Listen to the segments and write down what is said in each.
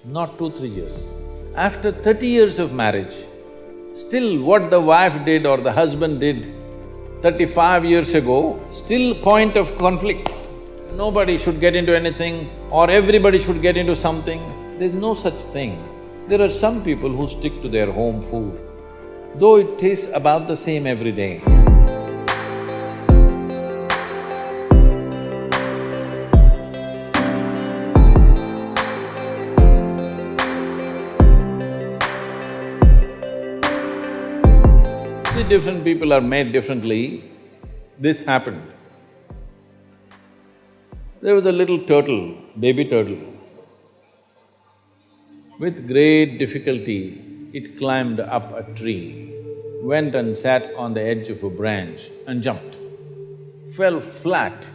not 2-3 years. After 30 years of marriage, still what the wife did or the husband did 35 years ago, still point of conflict. Nobody should get into anything or everybody should get into something. There's no such thing. There are some people who stick to their home food, though it tastes about the same every day. See, different people are made differently. This happened. There was a little turtle, baby turtle. With great difficulty, it climbed up a tree, went and sat on the edge of a branch and jumped, fell flat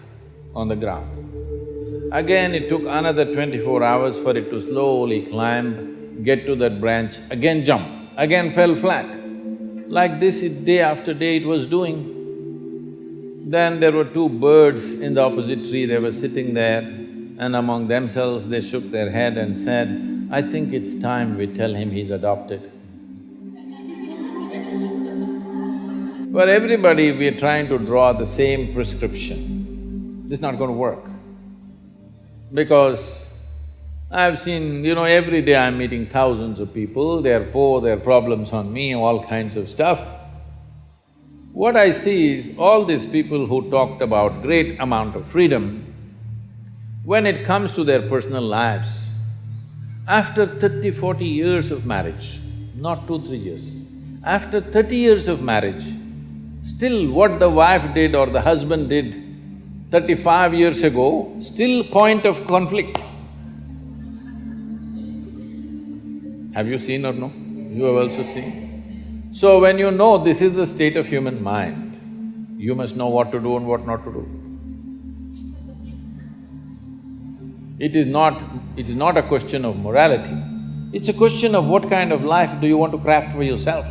on the ground. Again, it took another 24 hours for it to slowly climb, get to that branch, again jump, again fell flat. Like this, day after day it was doing. Then there were two birds in the opposite tree, they were sitting there, and among themselves they shook their head and said, "I think it's time we tell him he's adopted." For everybody, we're trying to draw the same prescription. This is not going to work. Because I've seen, every day I'm meeting thousands of people, they're poor, their problems on me, all kinds of stuff. What I see is all these people who talked about great amount of freedom, when it comes to their personal lives, after 30-40 years of marriage, not 2-3 years, after 30 years of marriage, still what the wife did or the husband did 35 years ago, still point of conflict. Have you seen or no? You have also seen. So when you know this is the state of human mind, you must know what to do and what not to do. It is not a question of morality, it's a question of what kind of life do you want to craft for yourself.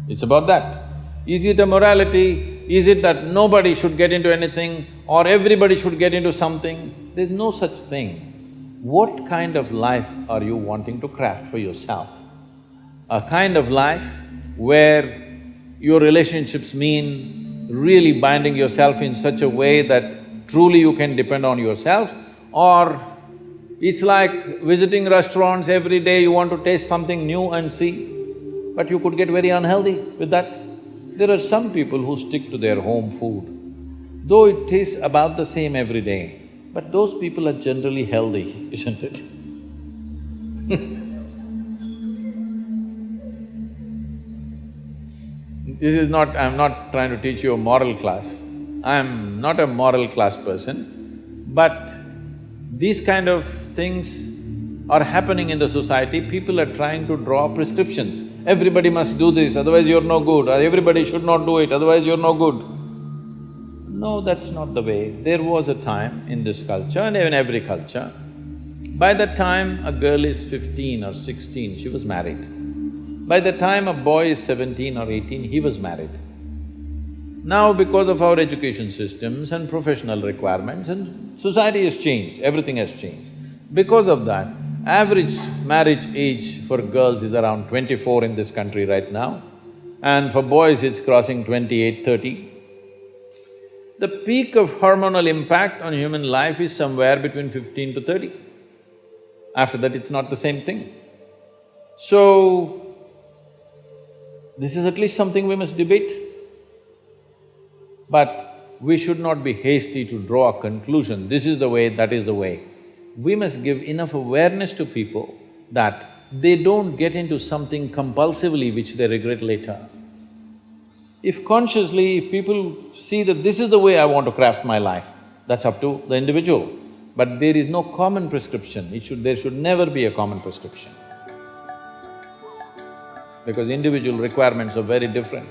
It's about that. Is it a morality? Is it that nobody should get into anything or everybody should get into something? There's no such thing. What kind of life are you wanting to craft for yourself? A kind of life where your relationships mean really binding yourself in such a way that truly you can depend on yourself, or it's like visiting restaurants every day, you want to taste something new and see, but you could get very unhealthy with that. There are some people who stick to their home food, though it tastes about the same every day, but those people are generally healthy, isn't it? This is not… I'm not trying to teach you a moral class. I'm not a moral class person, but these kind of things are happening in the society. People are trying to draw prescriptions. Everybody must do this, otherwise you're no good, or everybody should not do it, otherwise you're no good. No, that's not the way. There was a time in this culture and even every culture, by the time a girl is 15 or 16, she was married. By the time a boy is 17 or 18, he was married. Now because of our education systems and professional requirements and society has changed, everything has changed. Because of that, average marriage age for girls is around 24 in this country right now, and for boys it's crossing 28, 30. The peak of hormonal impact on human life is somewhere between 15 to 30. After that, it's not the same thing. So, this is at least something we must debate. But we should not be hasty to draw a conclusion, this is the way, that is the way. We must give enough awareness to people that they don't get into something compulsively which they regret later. If consciously, if people see that this is the way I want to craft my life, that's up to the individual. But there is no common prescription, there should never be a common prescription. Because individual requirements are very different.